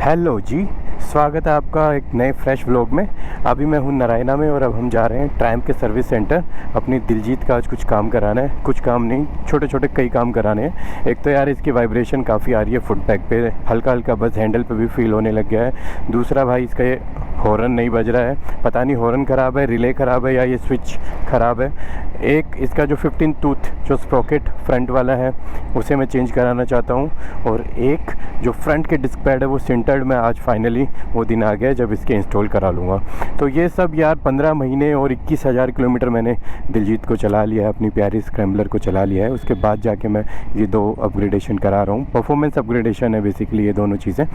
Hello जी, स्वागत है आपका एक नए फ्रेश व्लॉग में। अभी मैं हूँ नारायणा में और अब हम जा रहे हैं ट्रायम्फ के सर्विस सेंटर। अपनी दिलजीत का आज कुछ काम कराना है, कुछ काम नहीं, छोटे छोटे कई काम कराने हैं। एक तो यार इसकी वाइब्रेशन काफ़ी आ रही है, फुट पैक पे हल्का हल्का बस हैंडल पे भी फील होने लग गया है। दूसरा भाई इसका ये हॉर्न नहीं बज रहा है, पता नहीं हॉर्न ख़राब है, रिले ख़राब है या ये स्विच ख़राब है। एक इसका जो 15 टूथ जो स्प्रॉकेट फ्रंट वाला है उसे मैं चेंज कराना चाहता हूँ, और एक जो फ्रंट के डिस्क पैड है वो सेंटर्ड में आज फाइनली वो दिन आ गया जब इसके इंस्टॉल करा लूँगा। तो ये सब यार 15 महीने और 21,000 किलोमीटर मैंने दिलजीत को चला लिया है, अपनी प्यारी स्क्रैम्बलर को चला लिया है। उसके बाद जाके मैं ये 2 अपग्रेडेशन करा रहा हूँ, परफॉर्मेंस अपग्रेडेशन है बेसिकली ये दोनों चीज़ें।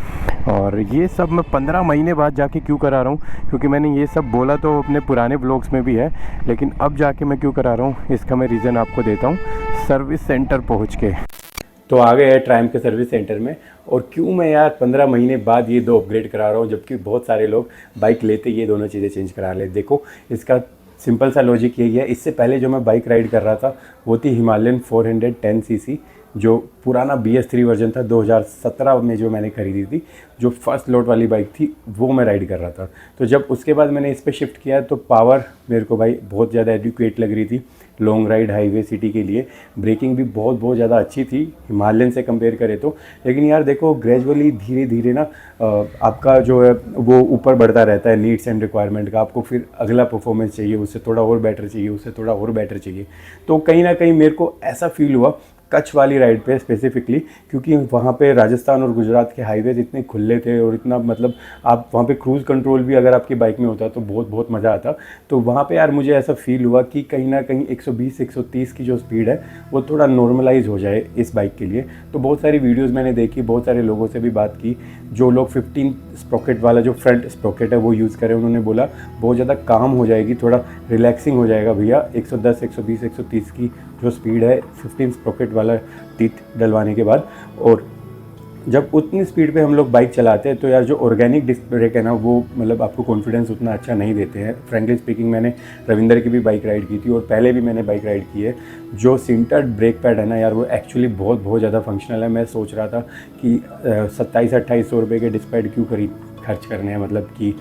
और ये सब मैं 15 महीने बाद जाके क्यों करा रहा हूँ, क्योंकि मैंने ये सब बोला तो अपने पुराने ब्लॉग्स में भी है, लेकिन अब जाके मैं क्यों करा रहा हूँ इसका मैं रीज़न आपको देता हूँ सर्विस सेंटर पहुँच के। तो आ गए हैं ट्रायम्फ के सर्विस सेंटर में, और क्यों मैं यार 15 महीने बाद ये 2 अपग्रेड करा रहा हूँ, जबकि बहुत सारे लोग बाइक लेते ये दोनों चीज़ें चेंज करा ले। देखो इसका सिंपल सा लॉजिक यही है। इससे पहले जो मैं बाइक राइड कर रहा था वो थी हिमालयन 410 सीसी, जो पुराना BS3 वर्जन था 2017 में जो मैंने खरीदी थी, जो फर्स्ट लोड वाली बाइक थी वो मैं राइड कर रहा था। तो जब उसके बाद मैंने इस पर शिफ्ट किया तो पावर मेरे को भाई बहुत ज़्यादा एडिक्वेट लग रही थी लॉन्ग राइड हाईवे सिटी के लिए। ब्रेकिंग भी बहुत ज़्यादा अच्छी थी हिमालयन से कंपेयर करें तो। लेकिन यार देखो ग्रेजुअली धीरे धीरे ना आपका जो है वो ऊपर बढ़ता रहता है नीड्स एंड रिक्वायरमेंट का। आपको फिर अगला परफॉर्मेंस चाहिए, उससे थोड़ा और बेटर चाहिए, उससे थोड़ा और बेटर चाहिए। तो कहीं ना कहीं मेरे को ऐसा फील हुआ कच्छ वाली राइड पे स्पेसिफिकली, क्योंकि वहाँ पे राजस्थान और गुजरात के हाईवेज इतने खुले थे और इतना मतलब आप वहाँ पे क्रूज़ कंट्रोल भी अगर आपकी बाइक में होता तो बहुत मज़ा आता। तो वहाँ पे यार मुझे ऐसा फील हुआ कि कहीं ना कहीं 120-130 की जो स्पीड है वो थोड़ा नॉर्मलाइज हो जाए इस बाइक के लिए। तो बहुत सारी वीडियोज़ मैंने देखी, बहुत सारे लोगों से भी बात की जो लोग 15 स्प्रॉकेट वाला जो फ्रंट स्प्रॉकेट है वो यूज़ करें। उन्होंने बोला बहुत ज़्यादा काम हो जाएगी, थोड़ा रिलैक्सिंग हो जाएगा भैया 110, 120, 130 की जो स्पीड है 15 स्प्रॉकेट वाला टीथ डलवाने के बाद। और जब उतनी स्पीड पे हम लोग बाइक चलाते हैं तो यार जो ऑर्गेनिक डिस्क ब्रेक है ना वो मतलब आपको कॉन्फिडेंस उतना अच्छा नहीं देते हैं। फ्रेंकली स्पीकिंग मैंने रविंदर की भी बाइक राइड की थी और पहले भी मैंने बाइक राइड की है। जो सिंटर्ड ब्रेक पैड है ना यार वो एक्चुअली बहुत ज़्यादा फंक्शनल है। मैं सोच रहा था कि 2700-2800 रुपये के डिस्क पैड क्यों खर्च करने हैं, मतलब कि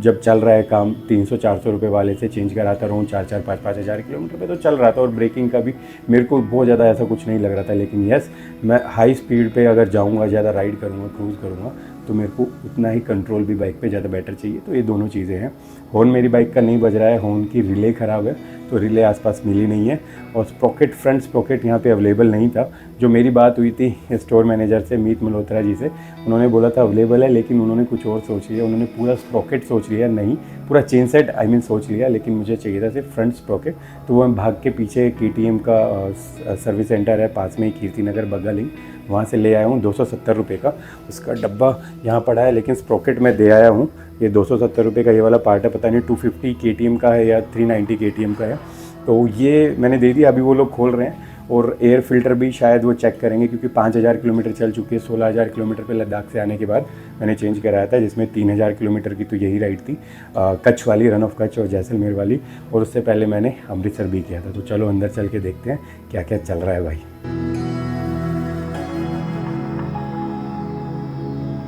जब चल रहा है काम 300-400 रुपये वाले से चेंज कराता रहूँ 4-5 हज़ार किलोमीटर पे तो चल रहा था। और ब्रेकिंग का भी मेरे को बहुत ज़्यादा ऐसा कुछ नहीं लग रहा था। लेकिन यस, मैं हाई स्पीड पे अगर जाऊँगा, ज़्यादा राइड करूँगा, क्रूज़ करूँगा तो मेरे को उतना ही कंट्रोल भी बाइक पे ज़्यादा बेटर चाहिए। तो ये दोनों चीज़ें हैं। हॉर्न मेरी बाइक का नहीं बज रहा है, हॉर्न की रिले ख़राब है तो रिले आसपास मिली नहीं है। और स्प्रॉकेट फ्रंट स्प्रॉकेट यहाँ पे अवेलेबल नहीं था। जो मेरी बात हुई थी स्टोर मैनेजर से मीत मल्होत्रा जी से, उन्होंने बोला था अवेलेबल है, लेकिन उन्होंने कुछ और सोच लिया। उन्होंने पूरा स्प्रॉकेट सोच लिया, नहीं पूरा चेन सेट सोच लिया, लेकिन मुझे चाहिए था सिर्फ फ्रंट स्प्रॉकेट। तो वो भाग के पीछे KTM का सर्विस सेंटर है पास में ही, कीर्ति नगर बग्गालिंग, वहाँ से ले आया हूँ 270 रुपये का। उसका डब्बा यहाँ पड़ा है, लेकिन स्प्रॉकेट मैं दे आया हूँ। ये 270 रुपये का ये वाला पार्ट है, पता नहीं 250 KTM का है या 390 KTM का है। तो ये मैंने दे दिया, अभी वो लोग खोल रहे हैं। और एयर फिल्टर भी शायद वो चेक करेंगे, क्योंकि 5000 किलोमीटर चल चुकी है। 16000 किलोमीटर पे लद्दाख से आने के बाद मैंने चेंज कराया था, जिसमें 3000 किलोमीटर की तो यही राइड थी, कच्छ वाली, रन ऑफ कच्छ और जैसलमेर वाली। और उससे पहले मैंने अमृतसर भी किया था। तो चलो अंदर चल के देखते हैं क्या क्या चल रहा है भाई।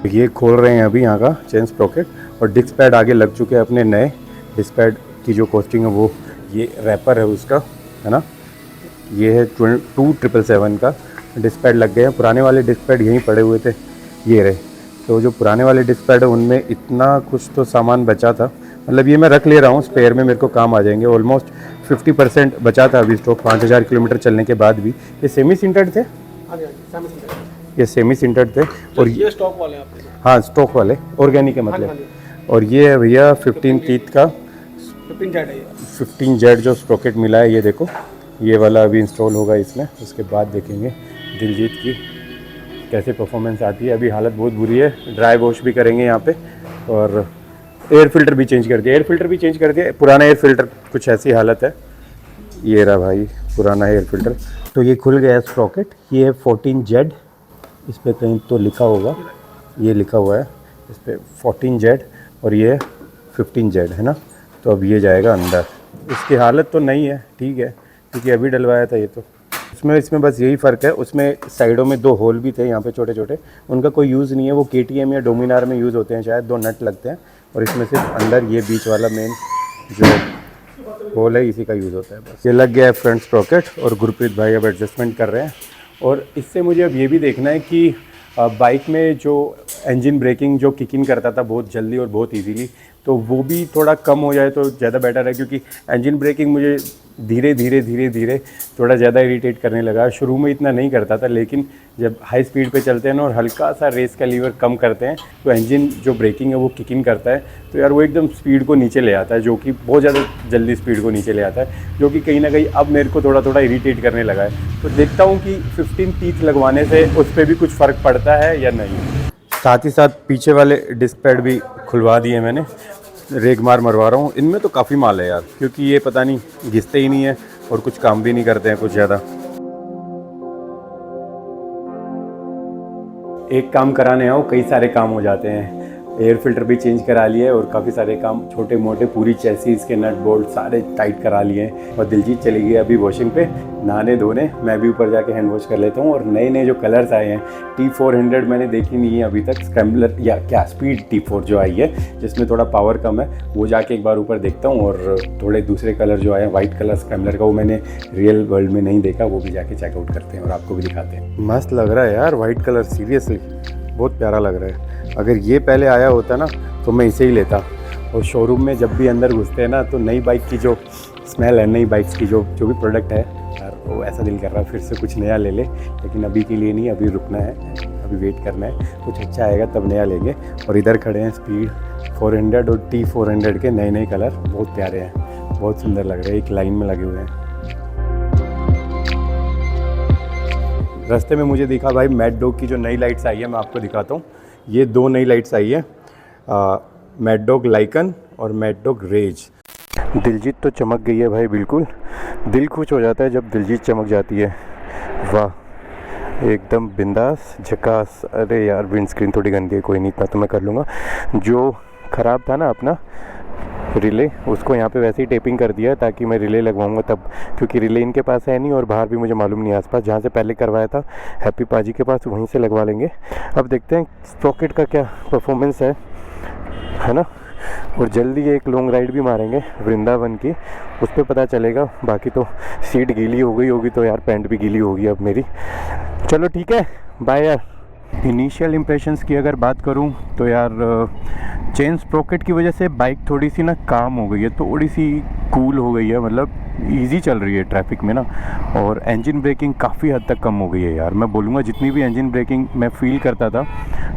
ये खोल रहे हैं अभी यहाँ का चेन स्प्रॉकेट, और डिस्क पैड आगे लग चुके हैं अपने नए। डिस्क पैड की जो कॉस्टिंग है वो ये रैपर है उसका, है ना, ये है 2777 का डिस्क पैड लग गए हैं। पुराने वाले डिस्क पैड यहीं पड़े हुए थे, ये रहे। तो जो पुराने वाले डिस्क पैड है उनमें इतना कुछ तो सामान बचा था, मतलब ये मैं रख ले रहा हूँ स्पेयर में, मेरे को काम आ जाएंगे। ऑलमोस्ट 50% बचा था अभी स्टॉक 5000 किलोमीटर चलने के बाद भी। ये सेमी सिंटर्ड थे, ये सेमी सिंटर्ड थे। और ये स्टॉक वाले आपके? हाँ स्टॉक वाले, ऑर्गेनिक है मतलब। और ये है भैया 15 टीथ का 15 जेड जो स्प्रॉकेट मिला है। ये देखो ये वाला अभी इंस्टॉल होगा इसमें, उसके बाद देखेंगे दिलजीत की कैसे परफॉर्मेंस आती है। अभी हालत बहुत बुरी है, ड्राई वॉश भी करेंगे यहाँ पे। और एयर फिल्टर भी चेंज कर दिया, पुराना एयर फिल्टर कुछ ऐसी हालत है। ये रहा भाई पुराना एयर फिल्टर। तो ये खुल गया है स्प्रॉकेट। ये है 14 जेड, इस पर कहीं तो लिखा होगा, ये लिखा हुआ है इस पर 14 जेड, और ये 15 जेड है ना। तो अब ये जाएगा अंदर। इसकी हालत तो नहीं है, ठीक है, क्योंकि अभी डलवाया था ये। तो उसमें इसमें बस यही फ़र्क है, उसमें साइडों में 2 होल भी थे यहाँ पे छोटे छोटे, उनका कोई यूज़ नहीं है, वो KTM या डोमिनार में यूज़ होते हैं शायद, 2 नट लगते हैं और इसमें सिर्फ अंदर ये बीच वाला मेन जो होल है इसी का यूज़ होता है बस। ये लग गया है फ्रंट स्प्रॉकेट और गुरप्रीत भाई अब एडजस्टमेंट कर रहे हैं। और इससे मुझे अब ये भी देखना है कि बाइक में जो इंजन ब्रेकिंग जो किक इन करता था बहुत जल्दी और बहुत इजीली, तो वो भी थोड़ा कम हो जाए तो ज़्यादा बेटर है, क्योंकि इंजन ब्रेकिंग मुझे धीरे धीरे थोड़ा ज़्यादा इरिटेट करने लगा। शुरू में इतना नहीं करता था, लेकिन जब हाई स्पीड पे चलते हैं ना और हल्का सा रेस का लीवर कम करते हैं तो इंजन जो ब्रेकिंग है वो किक इन करता है, तो यार वो एकदम स्पीड को नीचे ले आता है, जो कि बहुत ज़्यादा जल्दी स्पीड को नीचे ले आता है, जो कि कहीं ना कहीं अब मेरे को थोड़ा इरिटेट करने लगा है। तो देखता हूँ कि 15 टीथ लगवाने से उस पर भी कुछ फ़र्क पड़ता है या नहीं। साथ ही साथ पीछे वाले डिस्क पैड भी खुलवा दिए मैंने, रेगमार मरवा रहा हूँ। इनमें तो काफ़ी माल है यार, क्योंकि ये पता नहीं घिसते ही नहीं है और कुछ काम भी नहीं करते हैं कुछ ज़्यादा। एक काम कराने आओ कई सारे काम हो जाते हैं। एयर फिल्टर भी चेंज करा लिए और काफ़ी सारे काम छोटे मोटे, पूरी चेसिस के नट बोल्ट सारे टाइट करा लिए हैं। और दिलजीत चली गई अभी वॉशिंग पे नहाने धोने, मैं भी ऊपर जाके हैंड वॉश कर लेता हूँ। और नए नए जो कलर्स आए हैं, T400 मैंने देखी नहीं है अभी तक, स्क्रैम्बलर या क्या स्पीड T4 जो आई है जिसमें थोड़ा पावर कम है, वो जाके एक बार ऊपर देखता हूँ। और थोड़े दूसरे कलर जो आए हैं, वाइट कलर स्क्रैम्बलर का, वो मैंने रियल वर्ल्ड में नहीं देखा, वो भी जाके चेकआउट करते हैं और आपको भी दिखाते हैं। मस्त लग रहा है यार वाइट कलर, सीरियसली बहुत प्यारा लग रहा है। अगर ये पहले आया होता ना तो मैं इसे ही लेता। और शोरूम में जब भी अंदर घुसते हैं ना तो नई बाइक की जो स्मेल है, नई बाइक्स की जो भी प्रोडक्ट है यार, वो ऐसा दिल कर रहा है फिर से कुछ नया ले ले, लेकिन अभी के लिए नहीं, अभी रुकना है, अभी वेट करना है, कुछ अच्छा आएगा तब नया लेंगे। और इधर खड़े हैं स्पीड 400 और T400 के नए कलर, बहुत प्यारे हैं, बहुत सुंदर लग रहे हैं, एक लाइन में लगे हुए हैं। रास्ते में मुझे दिखा भाई मैड डॉग की जो नई लाइट्स आई है, मैं आपको दिखाता हूँ। ये 2 नई लाइट्स आई है, मैड डॉग लाइकन और मैड डॉग रेज। दिलजीत तो चमक गई है भाई, बिल्कुल दिल खुश हो जाता है जब दिलजीत चमक जाती है। वाह एकदम बिंदास झकास। अरे यार विंडस्क्रीन थोड़ी गंदी है, कोई नहीं, इतना तो मैं कर लूँगा। जो ख़राब था ना अपना रिले, उसको यहाँ पे वैसे ही टेपिंग कर दिया ताकि मैं रिले लगवाऊंगा तब, क्योंकि रिले इनके पास है नहीं और बाहर भी मुझे मालूम नहीं आसपास, जहाँ से पहले करवाया था हैप्पी पाजी के पास, वहीं से लगवा लेंगे। अब देखते हैं स्प्रॉकेट का क्या परफॉर्मेंस है ना। और जल्दी एक लॉन्ग राइड भी मारेंगे वृंदावन की, उस पर पता चलेगा। बाकी तो सीट गीली हो गई होगी तो यार पैंट भी गीली होगी अब मेरी। चलो ठीक है, बाय यार। इनिशियल इम्प्रेशंस की अगर बात करूं तो यार चेन स्प्रॉकेट की वजह से बाइक थोड़ी सी ना काम हो गई है, थोड़ी सी कूल हो गई है, मतलब इजी चल रही है ट्रैफिक में ना। और इंजन ब्रेकिंग काफ़ी हद तक कम हो गई है यार, मैं बोलूँगा जितनी भी इंजन ब्रेकिंग मैं फील करता था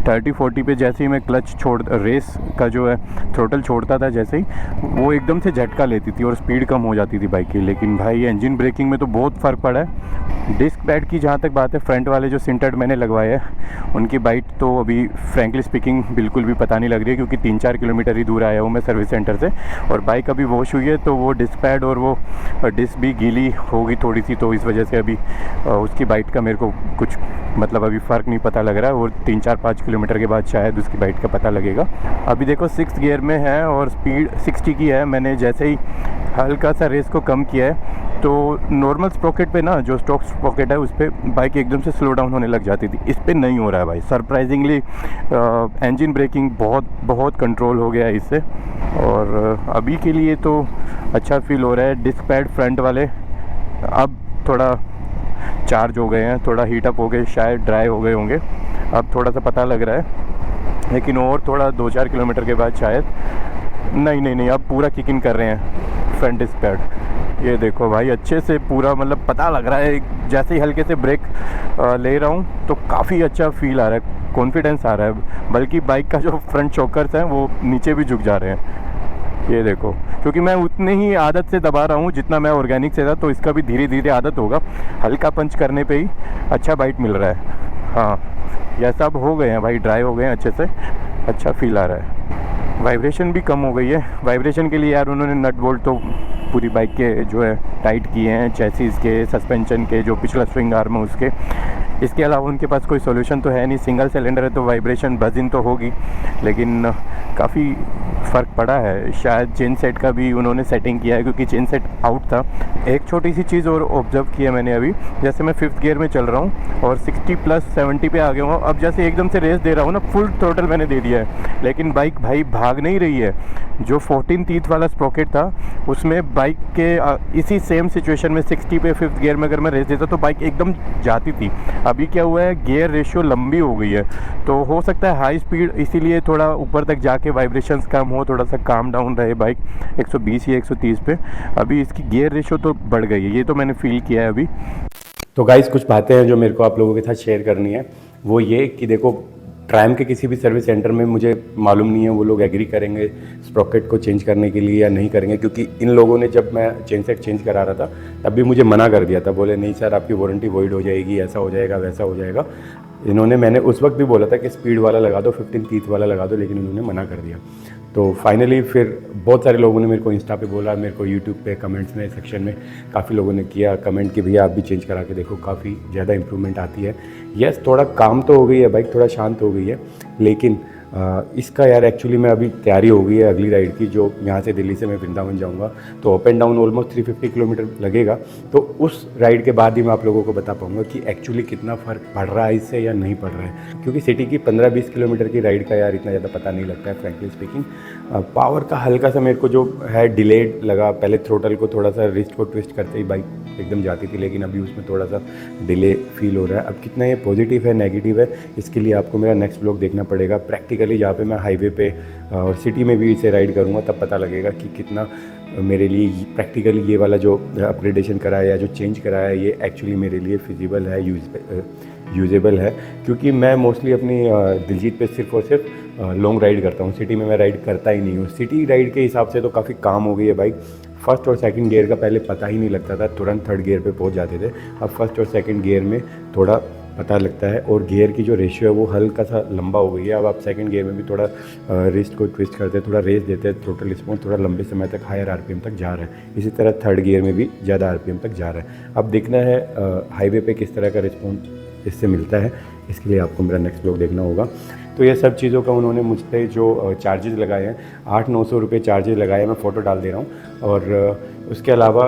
30-40 पे, जैसे ही मैं क्लच रेस का जो है थ्रोटल छोड़ता था, जैसे ही वो एकदम से झटका लेती थी और स्पीड कम हो जाती थी बाइक की। लेकिन भाई इंजन ब्रेकिंग में तो बहुत फ़र्क पड़ा है। डिस्क पैड की जहाँ तक बात है, फ्रंट वाले जो सिंटर्ड मैंने लगवाए हैं उनकी बाइट तो अभी फ्रैंकली स्पीकिंग बिल्कुल भी पता नहीं लग रही है, क्योंकि 3-4 किलोमीटर ही दूर आया हूँ मैं सर्विस सेंटर से, और बाइक अभी वॉश हुई है तो वो डिस्क पैड और वो डिस्क भी गीली होगी थोड़ी सी, तो इस वजह से अभी उसकी बाइट का मेरे को कुछ मतलब अभी फ़र्क नहीं पता लग रहा है। और 3-4-5 किलोमीटर के बाद शायद उसकी बाइट का पता लगेगा। अभी देखो 6th गियर में है और स्पीड 60 की है। मैंने जैसे ही हल्का सा रेस को कम किया है तो नॉर्मल स्प्रॉकेट पे ना, जो स्टॉक स्प्रॉकेट है उस पर बाइक एकदम से स्लो डाउन होने लग जाती थी, इस पर नहीं हो रहा है भाई। सरप्राइजिंगली इंजन ब्रेकिंग बहुत कंट्रोल हो गया है इससे, और अभी के लिए तो अच्छा फील हो रहा है। डिस्क पैड फ्रंट वाले अब थोड़ा चार्ज हो गए हैं, थोड़ा हीट अप हो गए, शायद ड्राई हो गए होंगे, अब थोड़ा सा पता लग रहा है। लेकिन और थोड़ा 2-4 किलोमीटर के बाद शायद नहीं अब पूरा किक इन कर रहे हैं फ्रंट डिस्क पैड। ये देखो भाई अच्छे से पूरा मतलब पता लग रहा है, जैसे ही हल्के से ब्रेक ले रहा हूँ तो काफ़ी अच्छा फील आ रहा है, कॉन्फिडेंस आ रहा है। बल्कि बाइक का जो फ्रंट शॉकर्स हैं वो नीचे भी झुक जा रहे हैं, ये देखो, क्योंकि मैं उतने ही आदत से दबा रहा हूँ जितना मैं ऑर्गेनिक से था, तो इसका भी धीरे धीरे आदत होगा। हल्का पंच करने पे ही अच्छा बाइट मिल रहा है। हाँ यह सब हो गए हैं भाई, ड्राई हो गए हैं अच्छे से, अच्छा फील आ रहा है। वाइब्रेशन भी कम हो गई है। वाइब्रेशन के लिए यार उन्होंने नट बोल्ट तो पूरी बाइक के जो है टाइट किए हैं, चेसिस के, सस्पेंशन के, जो पिछला स्विंग आर्म है उसके। इसके अलावा उनके पास कोई सोल्यूशन तो है नहीं। सिंगल सिलेंडर है तो वाइब्रेशन बजिंग तो होगी, लेकिन काफ़ी फ़र्क पड़ा है। शायद चेन सेट का भी उन्होंने सेटिंग किया है, क्योंकि चेन सेट आउट था। एक छोटी सी चीज़ और ऑब्जर्व किया मैंने अभी, जैसे मैं 5th गियर में चल रहा हूँ और 60 प्लस 70 पे आ गया हूँ, अब जैसे एकदम से रेस दे रहा हूँ ना, फुल थ्रोटल मैंने दे दिया है, लेकिन बाइक भाई भाग नहीं रही है। जो 14 टीथ वाला स्प्रॉकेट था उसमें बाइक के इसी सेम सिचुएशन में 60 पे 5th गियर में अगर मैं रेस देता तो बाइक एकदम जाती थी। अभी क्या हुआ है, गियर रेशियो लंबी हो गई है, तो हो सकता है हाई स्पीड इसीलिए थोड़ा ऊपर तक जाके वाइब्रेशंस कम हो, थोड़ा सा काम डाउन रहे बाइक 120 या 130 पे। अभी इसकी गियर रेशियो तो बढ़ गई है, ये तो मैंने फील किया है अभी। तो गाइस कुछ बातें हैं जो मेरे को आप लोगों के साथ शेयर करनी है। वो ये कि देखो, ट्रायम के किसी भी सर्विस सेंटर में मुझे मालूम नहीं है वो लोग एग्री करेंगे स्प्रॉकेट को चेंज करने के लिए या नहीं करेंगे, क्योंकि इन लोगों ने जब मैं चेन सेट चेंज करा रहा था तब भी मुझे मना कर दिया था। बोले नहीं सर, आपकी वारंटी वॉइड हो जाएगी, ऐसा हो जाएगा, वैसा हो जाएगा। मैंने उस वक्त भी बोला था कि स्पीड वाला लगा दो, 15 टीथ वाला लगा दो, लेकिन उन्होंने मना कर दिया। तो फाइनली फिर बहुत सारे लोगों ने मेरे को इंस्टा पे बोला, मेरे को यूट्यूब पे कमेंट्स में सेक्शन में काफ़ी लोगों ने किया कमेंट कि भैया आप भी चेंज करा के देखो, काफ़ी ज़्यादा इंप्रूवमेंट आती है। यस, थोड़ा काम तो हो गई है, बाइक थोड़ा शांत हो गई है, लेकिन इसका यार एक्चुअली मैं अभी तैयारी हो गई है अगली राइड की, जो यहाँ से दिल्ली से मैं वृंदावन जाऊँगा, तो up and down almost 350 kilometre लगेगा। तो उस राइड के बाद ही मैं आप लोगों को बता पाऊँगा कि एक्चुअली कितना फ़र्क पड़ रहा है इससे या नहीं पड़ रहा है, क्योंकि सिटी की 15-20 किलोमीटर की राइड का यार इतना ज़्यादा पता नहीं लगता है फ्रैंकली स्पीकिंग। पावर का हल्का सा मेरे को जो है डिलेड लगा, पहले थ्रोटल को थोड़ा सा रिस्ट को ट्विस्ट करते ही बाइक एकदम जाती थी, लेकिन अभी उसमें थोड़ा सा डिले फील हो रहा है। अब कितना ये पॉजिटिव है नेगेटिव है, इसके लिए आपको मेरा नेक्स्ट व्लॉग देखना पड़ेगा प्रैक्टिकली, जहाँ पे मैं हाईवे पे और सिटी में भी इसे राइड करूँगा, तब पता लगेगा कि कितना मेरे लिए प्रैक्टिकली ये वाला जो अपग्रेडेशन करा है या जो चेंज करा है ये एक्चुअली मेरे लिए फिजिबल है, यूजेबल है। क्योंकि मैं मोस्टली अपनी दिलजीत पे सिर्फ और सिर्फ लॉन्ग राइड करता हूँ, सिटी में मैं राइड करता ही नहीं हूँ। सिटी राइड के हिसाब से तो काफ़ी काम हो गई है बाइक। फर्स्ट और सेकंड गियर का पहले पता ही नहीं लगता था, तुरंत थर्ड गियर पे पहुँच जाते थे। अब फर्स्ट और सेकंड गियर में थोड़ा पता लगता है, और गियर की जो रेशियो है वो हल्का सा लंबा हो गई है। अब आप सेकंड गियर में भी थोड़ा रिस्ट को ट्विस्ट करते हैं, थोड़ा रेस देते हैं, टोटल रिस्पॉन्स थोड़ा लंबे समय तक हायर आरपीएम तक जा रहा है। इसी तरह थर्ड गियर में भी ज़्यादा आरपीएम तक जा रहा है। अब देखना है हाईवे पे किस तरह का रिस्पॉन्स इससे मिलता है, इसके लिए आपको मेरा नेक्स्ट व्लॉग देखना होगा। तो ये सब चीज़ों का उन्होंने मुझ पर जो चार्जेस लगाए हैं, 800-900 रुपये चार्जेस लगाए, मैं फ़ोटो डाल दे रहा हूँ। और उसके अलावा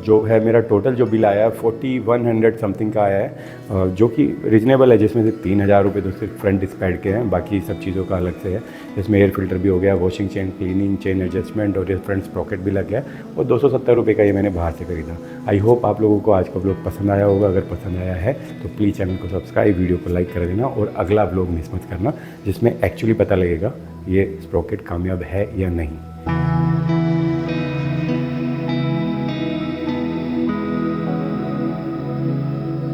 जो है मेरा टोटल जो बिल आया है 4100 समथिंग का आया है, जो कि रिजनेबल है, जिसमें से 3000 रुपये तो सिर्फ फ्रंट डिस्पैड के हैं, बाकी सब चीज़ों का अलग से है। इसमें एयर फिल्टर भी हो गया, washing chain cleaning, chain adjustment और ये फ्रंट स्प्रॉकेट भी लग गया, और 270 रुपये का ये मैंने बाहर से खरीदा। आई होप आप लोगों को आज का व्लॉग पसंद आया होगा। अगर पसंद आया है तो प्लीज़ चैनल को सब्सक्राइब, वीडियो को लाइक कर देना, और अगला व्लॉग मिस मत करना, जिसमें एक्चुअली पता लगेगा ये स्प्रॉकेट कामयाब है या नहीं।